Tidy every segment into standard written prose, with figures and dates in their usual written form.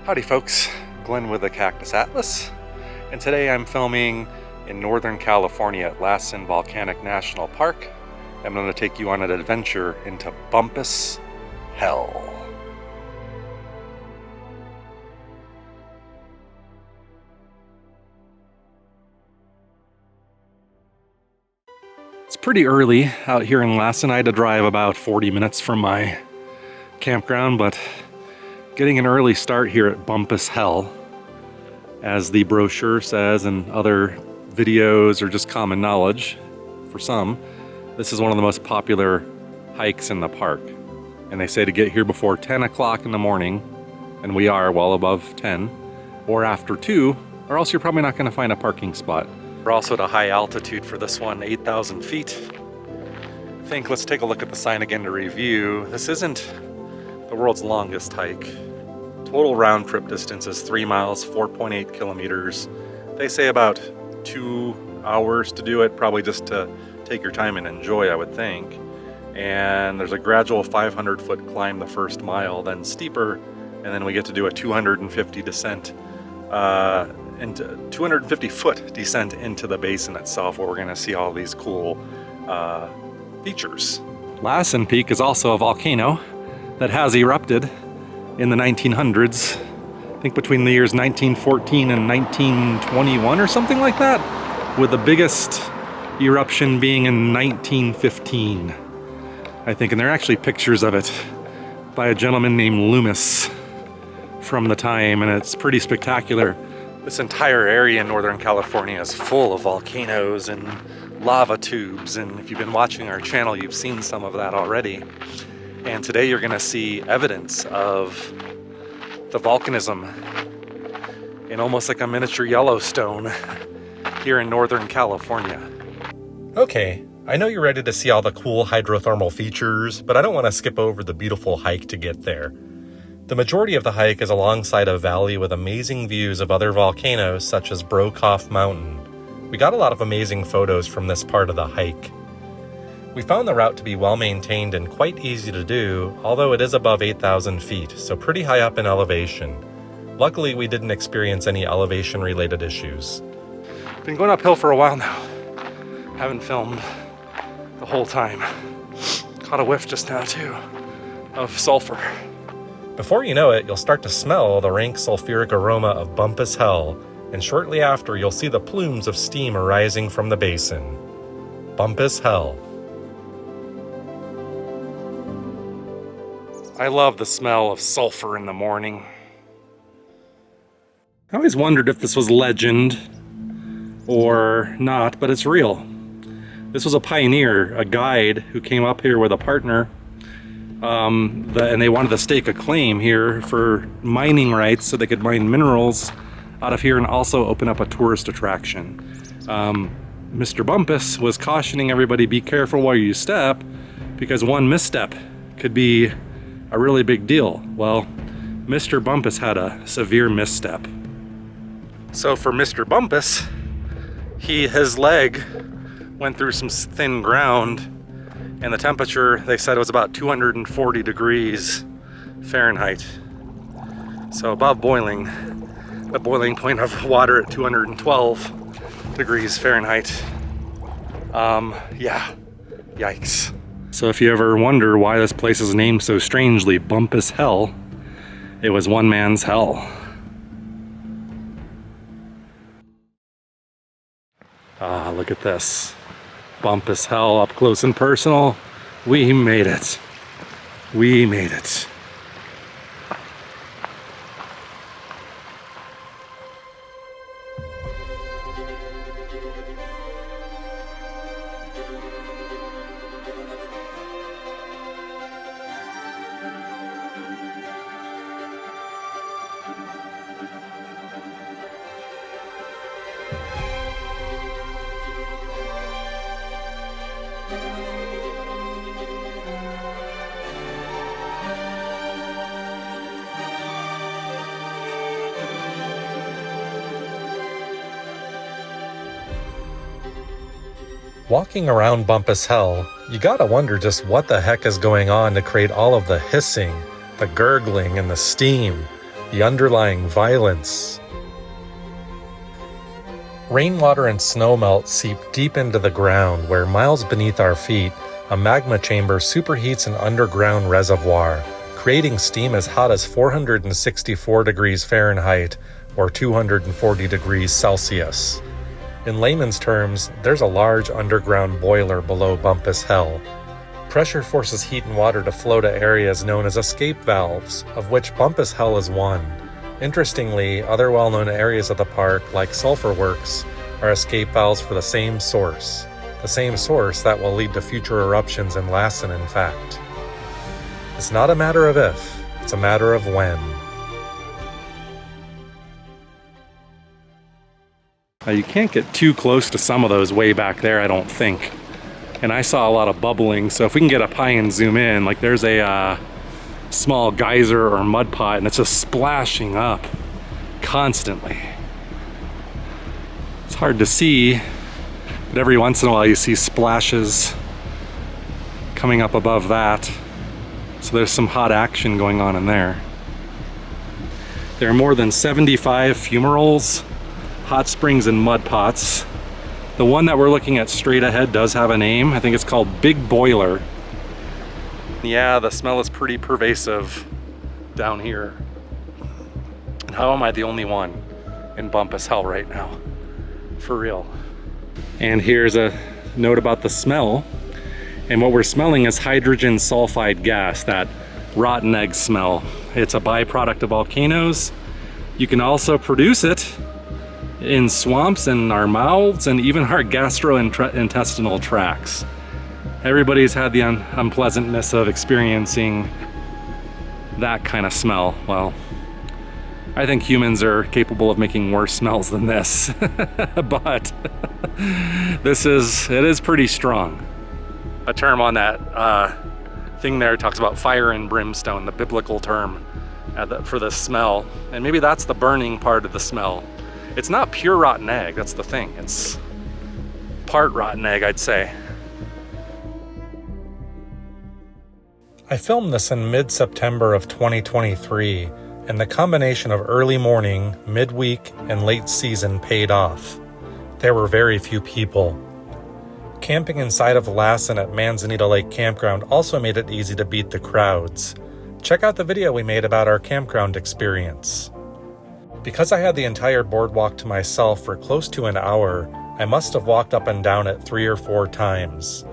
Howdy folks, Glenn with the Cactus Atlas, and today I'm filming in Northern California at Lassen Volcanic National Park. I'm going to take you on an adventure into Bumpass Hell. It's pretty early out here in Lassen. I had to drive about 40 minutes from my campground, but getting an early start here at Bumpus Hell, as the brochure says, and other videos or just common knowledge for some, this is one of the most popular hikes in the park. And they say to get here before 10 o'clock in the morning, and we are well above 10, or after 2, or else you're probably not going to find a parking spot. We're also at a high altitude for this one, 8,000 feet. I think let's take a look at the sign again to review. This isn't the world's longest hike. Total round trip distance is 3 miles, 4.8 kilometers. They say about 2 hours to do it, probably just to take your time and enjoy, I would think. And there's a gradual 500-foot climb the first mile, then steeper, and then we get to do a 250 descent, into 250-foot descent into the basin itself, where we're going to see all these cool features. Lassen Peak is also a volcano that has erupted in the 1900s, I think between the years 1914 and 1921 or something like that, with the biggest eruption being in 1915, I think. And there are actually pictures of it by a gentleman named Loomis from the time, and it's pretty spectacular. This entire area in Northern California is full of volcanoes and lava tubes, and if you've been watching our channel, you've seen some of that already. And today you're going to see evidence of the volcanism in almost like a miniature Yellowstone here in Northern California. Okay, I know you're ready to see all the cool hydrothermal features, but I don't want to skip over the beautiful hike to get there. The majority of the hike is alongside a valley with amazing views of other volcanoes such as Brokoff Mountain. We got a lot of amazing photos from this part of the hike. We found the route to be well maintained and quite easy to do, although it is above 8,000 feet, so pretty high up in elevation. Luckily, we didn't experience any elevation related issues. Been going uphill for a while now. Haven't filmed the whole time. Caught a whiff just now too of sulfur. Before you know it, you'll start to smell the rank sulfuric aroma of Bumpus Hell, and shortly after you'll see the plumes of steam arising from the basin. Bumpus Hell. I love the smell of sulfur in the morning. I always wondered if this was legend or not, but it's real. This was a pioneer, a guide who came up here with a partner, and they wanted to stake a claim here for mining rights so they could mine minerals out of here and also open up a tourist attraction. Mr. Bumpass was cautioning everybody, be careful where you step, because one misstep could be a really big deal. Well, Mr. Bumpass had a severe misstep. So for Mr. Bumpass, his leg went through some thin ground, and the temperature, they said, was about 240 degrees Fahrenheit. So above boiling, the boiling point of water at 212 degrees Fahrenheit. Yeah, yikes. So if you ever wonder why this place is named so strangely Bumpus Hell, it was one man's hell. Ah, look at this. Bumpus Hell up close and personal. We made it. We made it. Walking around Bumpus Hell, you gotta wonder just what the heck is going on to create all of the hissing, the gurgling, and the steam. the underlying violence. Rainwater and snowmelt seep deep into the ground where, miles beneath our feet, a magma chamber superheats an underground reservoir, creating steam as hot as 464 degrees Fahrenheit or 240 degrees Celsius. In layman's terms, there's a large underground boiler below Bumpass Hell. Pressure forces heat and water to flow to areas known as escape valves, of which Bumpass Hell is one. Interestingly, other well-known areas of the park, like Sulfur Works, are escape valves for the same source. The same source that will lead to future eruptions in Lassen, in fact. It's not a matter of if, it's a matter of when. You can't get too close to some of those way back there, I don't think. And I saw a lot of bubbling, so if we can get up high and zoom in, like there's a small geyser or mud pot, and it's just splashing up constantly. It's hard to see, but every once in a while you see splashes coming up above that. So there's some hot action going on in there. There are more than 75 fumaroles, hot springs, and mud pots. The one that we're looking at straight ahead does have a name. I think it's called Big Boiler. Yeah, the smell is pretty pervasive down here. And how am I the only one in Bumpass Hell right now? For real. And here's a note about the smell. And what we're smelling is hydrogen sulfide gas, that rotten egg smell. It's a byproduct of volcanoes. You can also produce it in swamps and our mouths and even our gastrointestinal tracts. Everybody's had the unpleasantness of experiencing that kind of smell. Well, I think humans are capable of making worse smells than this, but it is pretty strong. A term on that thing there talks about fire and brimstone, the biblical term for the smell, and maybe that's the burning part of the smell. It's not pure rotten egg, that's the thing. It's part rotten egg, I'd say. I filmed this in mid-September of 2023, and the combination of early morning, midweek, and late season paid off. There were very few people. Camping inside of Lassen at Manzanita Lake Campground also made it easy to beat the crowds. Check out the video we made about our campground experience. Because I had the entire boardwalk to myself for close to an hour, I must have walked up and down it 3 or 4 times.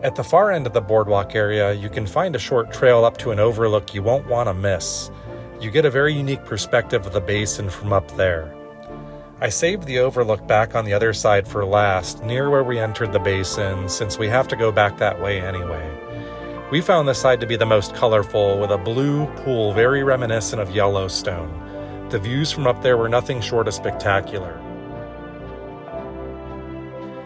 At the far end of the boardwalk area, you can find a short trail up to an overlook you won't want to miss. You get a very unique perspective of the basin from up there. I saved the overlook back on the other side for last, near where we entered the basin, since we have to go back that way anyway. We found this side to be the most colorful, with a blue pool very reminiscent of Yellowstone. The views from up there were nothing short of spectacular.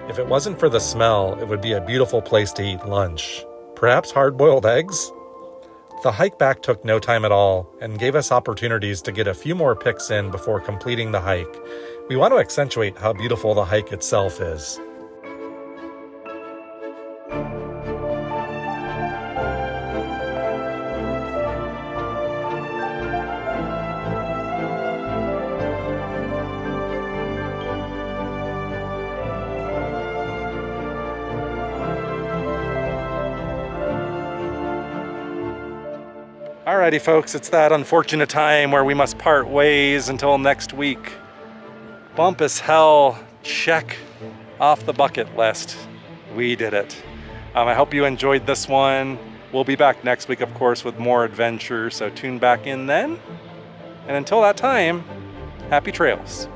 If it wasn't for the smell, it would be a beautiful place to eat lunch. Perhaps hard-boiled eggs? The hike back took no time at all and gave us opportunities to get a few more pics in before completing the hike. We want to accentuate how beautiful the hike itself is. Alrighty folks, it's that unfortunate time where we must part ways until next week. Bumpus Hell, check off the bucket list. We did it. I hope you enjoyed this one. We'll be back next week, of course, with more adventure, so tune back in then. And until that time, happy trails.